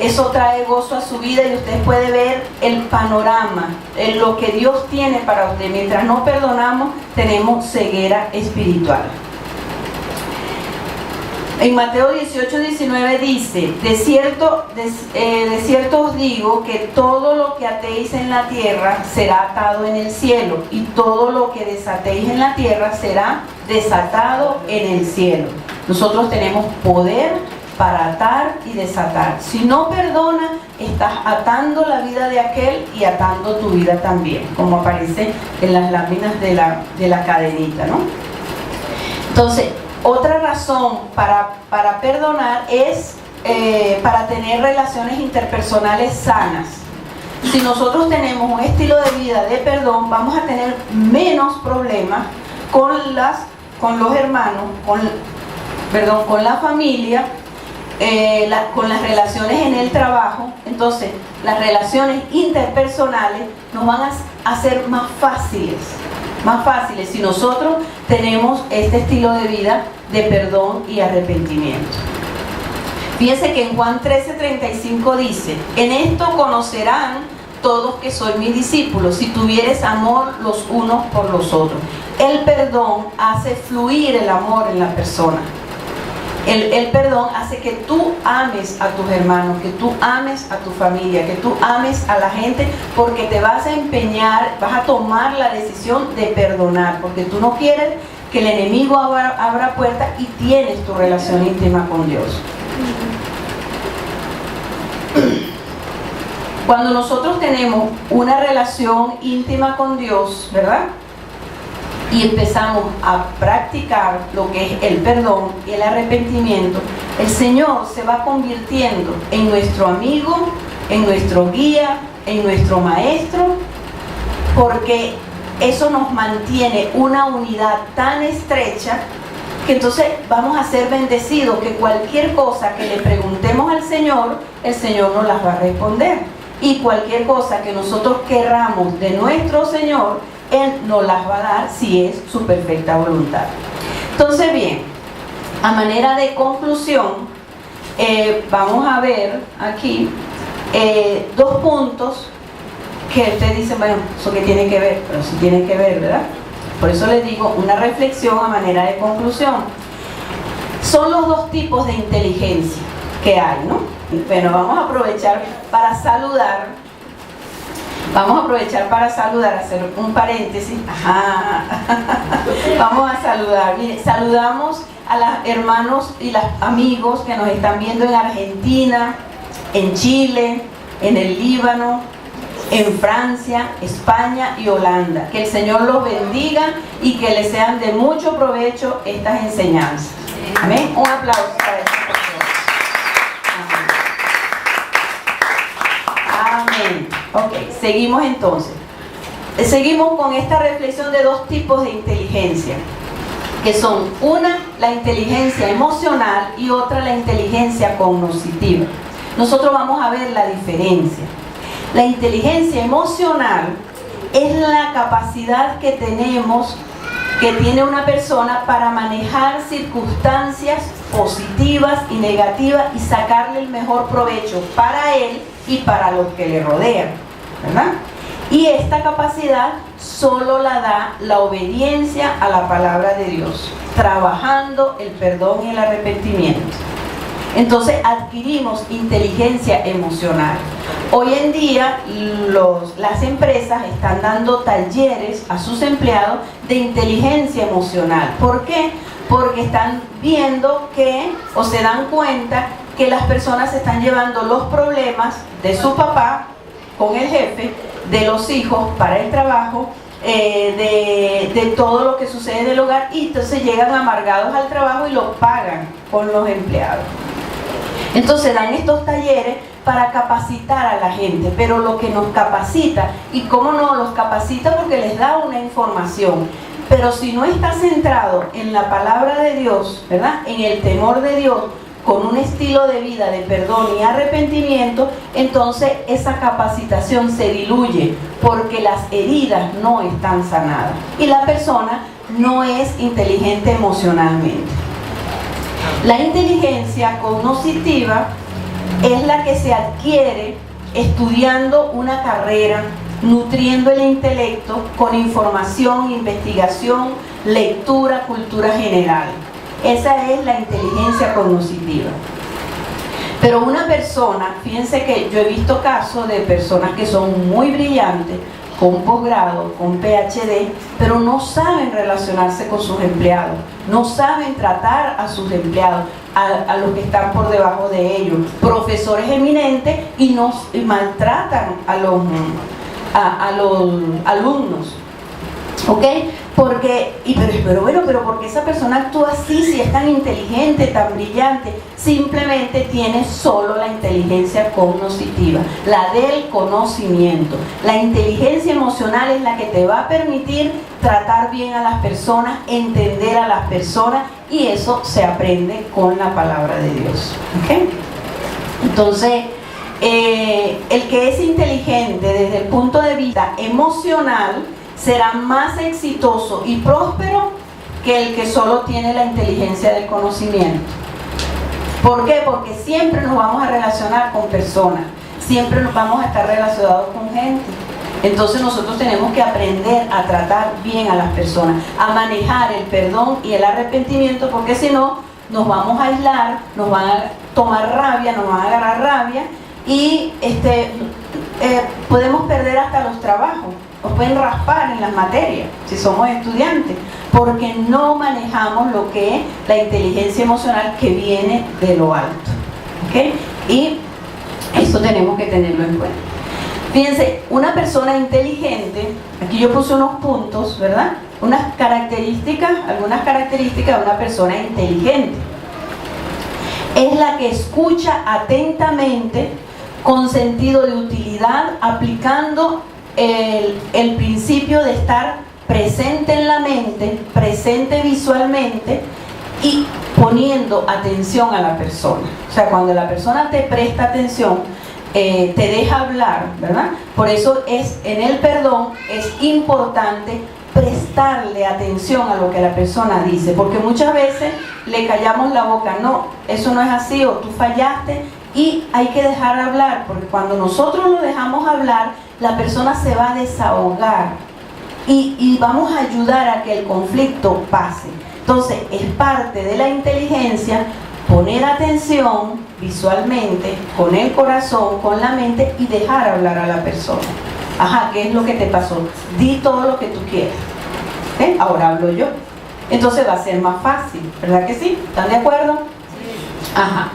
eso trae gozo a su vida y usted puede ver el panorama, lo que Dios tiene para usted. Mientras no perdonamos, tenemos ceguera espiritual. En Mateo 18:19 dice: de cierto os digo que todo lo que atéis en la tierra será atado en el cielo, y todo lo que desatéis en la tierra será desatado en el cielo. Nosotros tenemos poder para atar y desatar. Si no perdonas, estás atando la vida de aquel y atando tu vida también, como aparece en las láminas de la cadenita, ¿no? Entonces, otra razón para perdonar es para tener relaciones interpersonales sanas. Si nosotros tenemos un estilo de vida de perdón, vamos a tener menos problemas con los hermanos, con la familia, con las relaciones en el trabajo. Entonces, las relaciones interpersonales nos van a ser más fáciles si nosotros tenemos este estilo de vida de perdón y arrepentimiento. Fíjense que en Juan 13:35 dice: en esto conocerán todos que sois mis discípulos, si tuvieres amor los unos por los otros. El perdón hace fluir el amor en la persona. El perdón hace que tú ames a tus hermanos, que tú ames a tu familia, que tú ames a la gente, porque te vas a empeñar, vas a tomar la decisión de perdonar, porque tú no quieres que el enemigo abra puertas y tienes tu relación íntima con Dios. Cuando nosotros tenemos una relación íntima con Dios, ¿verdad?, y empezamos a practicar lo que es el perdón y el arrepentimiento, el Señor se va convirtiendo en nuestro amigo, en nuestro guía, en nuestro maestro, porque eso nos mantiene una unidad tan estrecha que entonces vamos a ser bendecidos, que cualquier cosa que le preguntemos al Señor, el Señor nos las va a responder. Y cualquier cosa que nosotros querramos de nuestro Señor, Él nos las va a dar si es su perfecta voluntad. Entonces, bien, a manera de conclusión, vamos a ver aquí 2 puntos que usted dice, bueno, ¿eso qué tiene que ver? Pero sí tiene que ver, ¿verdad? Por eso les digo, una reflexión a manera de conclusión. Son los 2 tipos de inteligencia que hay, ¿no? Bueno, vamos a aprovechar para saludar. Hacer un paréntesis. Ajá. Vamos a saludar. Mire, saludamos a los hermanos y los amigos que nos están viendo en Argentina, en Chile, en el Líbano, en Francia, España y Holanda. Que el Señor los bendiga y que les sean de mucho provecho estas enseñanzas. Amén. Un aplauso para estas personas. Amén. Ok, seguimos entonces. Seguimos con esta reflexión de 2 tipos de inteligencia, que son una, la inteligencia emocional, y otra, la inteligencia cognitiva. Nosotros vamos a ver la diferencia. La inteligencia emocional es la capacidad que tenemos, que tiene una persona para manejar circunstancias positivas y negativas y sacarle el mejor provecho para él y para los que le rodean, ¿verdad? Y esta capacidad solo la da la obediencia a la palabra de Dios, trabajando el perdón y el arrepentimiento. Entonces adquirimos inteligencia emocional. Hoy en día las empresas están dando talleres a sus empleados de inteligencia emocional. ¿Por qué? Porque están viendo que, o se dan cuenta que las personas están llevando los problemas de su papá con el jefe, de los hijos para el trabajo, de todo lo que sucede en el hogar, y entonces llegan amargados al trabajo y lo pagan con los empleados. Entonces dan estos talleres para capacitar a la gente, pero lo que nos capacita, y cómo no los capacita, porque les da una información, pero si no está centrado en la palabra de Dios, ¿verdad?, en el temor de Dios, con un estilo de vida de perdón y arrepentimiento, entonces esa capacitación se diluye, porque las heridas no están sanadas y la persona no es inteligente emocionalmente. La inteligencia cognitiva es la que se adquiere estudiando una carrera, nutriendo el intelecto con información, investigación, lectura, cultura general. Esa es la inteligencia cognitiva. Pero una persona, fíjense que yo he visto casos de personas que son muy brillantes, con posgrado, con PhD, pero no saben relacionarse con sus empleados, no saben tratar a sus empleados, a los que están por debajo de ellos, profesores eminentes, y maltratan a los alumnos. ¿Ok? Porque, pero porque esa persona actúa así, si es tan inteligente, tan brillante? Simplemente tiene solo la inteligencia cognitiva, la del conocimiento. La inteligencia emocional es la que te va a permitir tratar bien a las personas, entender a las personas, y eso se aprende con la palabra de Dios. ¿Ok? Entonces, el que es inteligente desde el punto de vista emocional será más exitoso y próspero que el que solo tiene la inteligencia del conocimiento. ¿Por qué? Porque siempre nos vamos a relacionar con personas, siempre nos vamos a estar relacionados con gente. Entonces nosotros tenemos que aprender a tratar bien a las personas, a manejar el perdón y el arrepentimiento, porque si no, nos vamos a aislar, nos van a tomar rabia, nos van a agarrar rabia, y podemos perder hasta los trabajos. Nos pueden raspar en las materias si somos estudiantes, porque no manejamos lo que es la inteligencia emocional que viene de lo alto. ¿Okay? Y eso tenemos que tenerlo en cuenta. Fíjense, una persona inteligente, aquí yo puse unos puntos, ¿verdad? Algunas características de una persona inteligente. Es la que escucha atentamente, con sentido de utilidad, aplicando el principio de estar presente en la mente, presente visualmente, y poniendo atención a la persona. O sea, cuando la persona te presta atención, te deja hablar, ¿verdad? Por eso en el perdón es importante prestarle atención a lo que la persona dice, porque muchas veces le callamos la boca, no, eso no es así, o tú fallaste, y hay que dejar hablar, porque cuando nosotros lo dejamos hablar, la persona se va a desahogar y vamos a ayudar a que el conflicto pase. Entonces es parte de la inteligencia poner atención visualmente, con el corazón, con la mente, y dejar hablar a la persona. Ajá, ¿qué es lo que te pasó? Di todo lo que tú quieras. Ahora hablo yo. Entonces va a ser más fácil, ¿verdad que sí? ¿Están de acuerdo? Sí. Ajá.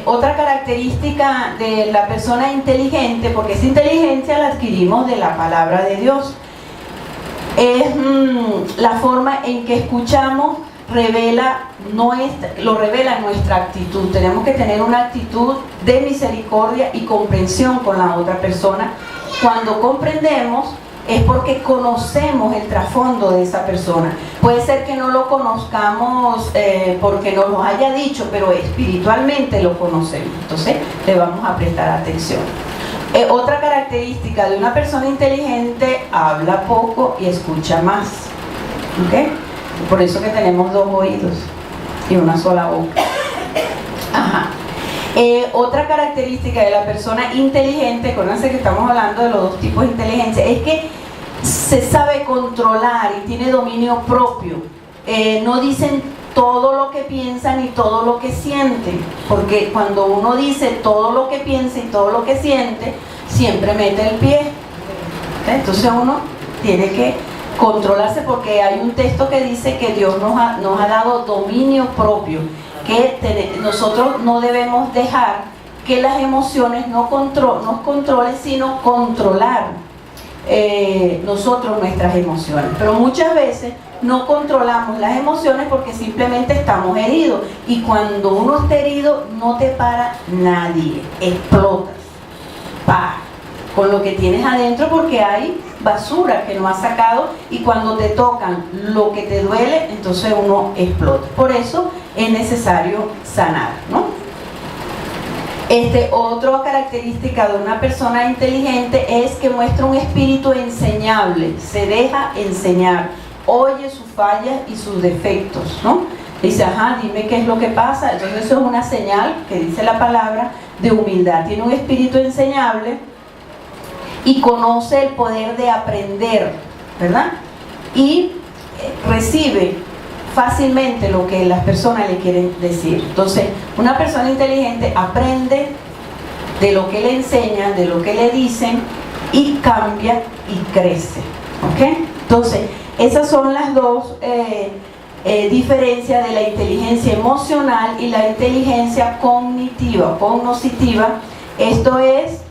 Otra característica de la persona inteligente, porque esa inteligencia la adquirimos de la palabra de Dios, es la forma en que escuchamos, lo revela nuestra actitud. Tenemos que tener una actitud de misericordia y comprensión con la otra persona. Cuando comprendemos es porque conocemos el trasfondo de esa persona. Puede ser que no lo conozcamos porque nos lo haya dicho, pero espiritualmente lo conocemos. Entonces le vamos a prestar atención. Otra característica de una persona inteligente: habla poco y escucha más. ¿Okay? Por eso que tenemos 2 oídos y una sola boca. Ajá. Otra característica de la persona inteligente, acuérdense que estamos hablando de los 2 tipos de inteligencia, es que se sabe controlar y tiene dominio propio. No dicen todo lo que piensan y todo lo que sienten, porque cuando uno dice todo lo que piensa y todo lo que siente, siempre mete el pie. Entonces uno tiene que controlarse, porque hay un texto que dice que Dios nos ha dado dominio propio, que nosotros no debemos dejar que las emociones nos controlen, sino controlar nosotros nuestras emociones. Pero muchas veces no controlamos las emociones porque simplemente estamos heridos, y cuando uno está herido no te para nadie, explotas con lo que tienes adentro, porque hay basura que no has sacado, y cuando te tocan lo que te duele, entonces uno explota. Por eso es necesario sanar, ¿no? Otra característica de una persona inteligente es que muestra un espíritu enseñable, se deja enseñar, oye sus fallas y sus defectos, ¿no? Dice, ajá, dime qué es lo que pasa. Entonces eso es una señal, que dice la palabra, de humildad. Tiene un espíritu enseñable y conoce el poder de aprender, ¿verdad? Y recibe fácilmente lo que las personas le quieren decir. Entonces, una persona inteligente aprende de lo que le enseñan, de lo que le dicen, y cambia y crece. ¿Ok? Entonces, esas son las 2 diferencias de la inteligencia emocional y la inteligencia cognitiva. Esto es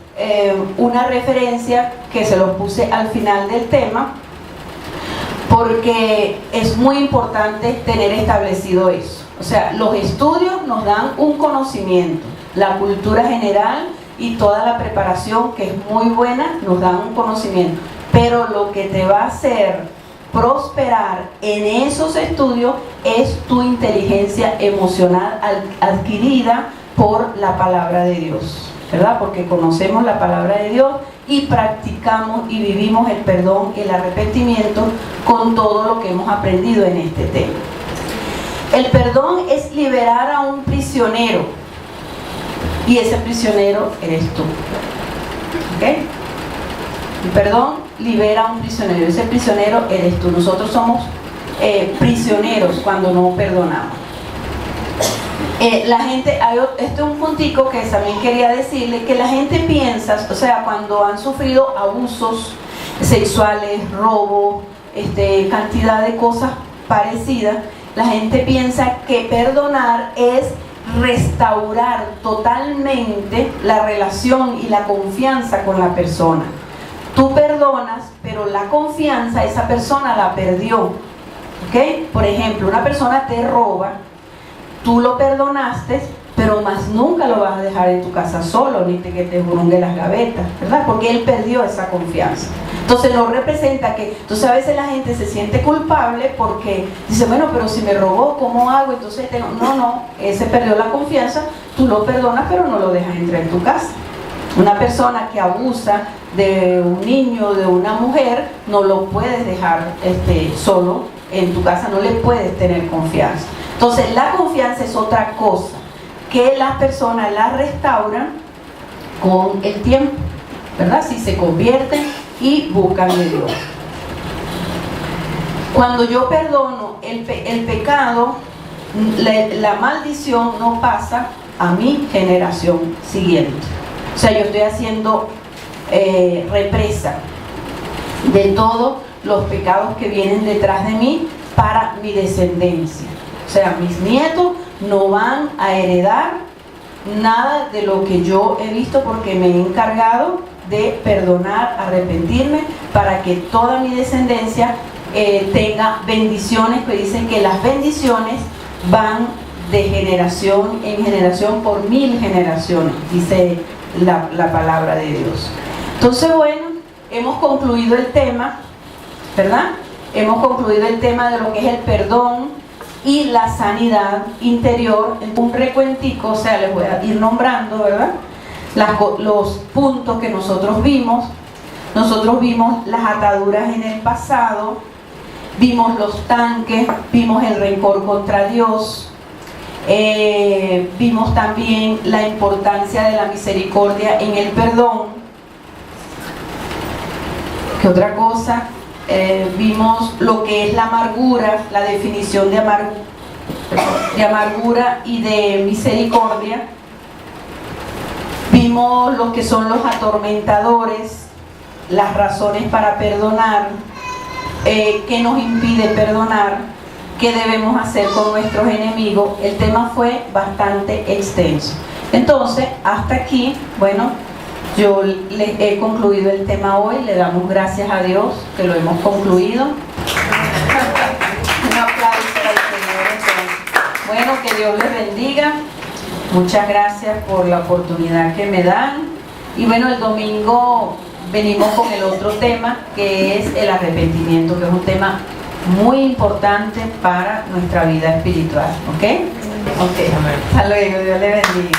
una referencia que se lo puse al final del tema, porque es muy importante tener establecido eso. O sea, los estudios nos dan un conocimiento, la cultura general y toda la preparación, que es muy buena, nos dan un conocimiento, pero lo que te va a hacer prosperar en esos estudios es tu inteligencia emocional adquirida por la palabra de Dios, ¿verdad? Porque conocemos la palabra de Dios y practicamos y vivimos el perdón y el arrepentimiento con todo lo que hemos aprendido en este tema. El perdón es liberar a un prisionero, y ese prisionero eres tú. ¿Ok? El perdón libera a un prisionero, ese prisionero eres tú. Nosotros somos prisioneros cuando no perdonamos. La gente, este es un puntico que también quería decirle, que la gente piensa, o sea, cuando han sufrido abusos sexuales, robo, cantidad de cosas parecidas, la gente piensa que perdonar es restaurar totalmente la relación y la confianza con la persona. Tú perdonas, pero la confianza esa persona la perdió. ¿Ok? Por ejemplo, una persona te roba, tú lo perdonaste, pero más nunca lo vas a dejar en tu casa solo, ni que te brungue las gavetas, ¿verdad? Porque él perdió esa confianza. Entonces no representa que, entonces a veces la gente se siente culpable porque dice, bueno, pero si me robó, ¿cómo hago? Entonces no, ese perdió la confianza, tú lo perdonas, pero no lo dejas entrar en tu casa. Una persona que abusa de un niño, de una mujer, no lo puedes dejar solo en tu casa, no le puedes tener confianza. Entonces la confianza es otra cosa que las personas la restauran con el tiempo, ¿verdad? Si se convierten y buscan de Dios. Cuando yo perdono el pecado, la maldición no pasa a mi generación siguiente. O sea, yo estoy haciendo represa de todos los pecados que vienen detrás de mí para mi descendencia. O sea, mis nietos no van a heredar nada de lo que yo he visto, porque me he encargado de perdonar, arrepentirme, para que toda mi descendencia tenga bendiciones, que dicen que las bendiciones van de generación en generación por 1000 generaciones, dice la palabra de Dios. Entonces, bueno, hemos concluido el tema, ¿verdad? Hemos concluido el tema de lo que es el perdón y la sanidad interior. En un recuentico, o sea, les voy a ir nombrando, ¿verdad? Los puntos que nosotros vimos. Nosotros vimos las ataduras en el pasado, vimos los tanques, vimos el rencor contra Dios, vimos también la importancia de la misericordia en el perdón. ¿Qué otra cosa? Vimos lo que es la amargura, la definición de amargura y de misericordia. Vimos lo que son los atormentadores, las razones para perdonar, qué nos impide perdonar, qué debemos hacer con nuestros enemigos. El tema fue bastante extenso. Entonces, hasta aquí, bueno, yo les he concluido el tema hoy. Le damos gracias a Dios que lo hemos concluido. Un aplauso al Señor entonces. Bueno, que Dios les bendiga. Muchas gracias por la oportunidad que me dan. Y bueno, el domingo venimos con el otro tema, que es el arrepentimiento, que es un tema muy importante para nuestra vida espiritual. ¿Ok? Ok. Hasta luego. Dios les bendiga.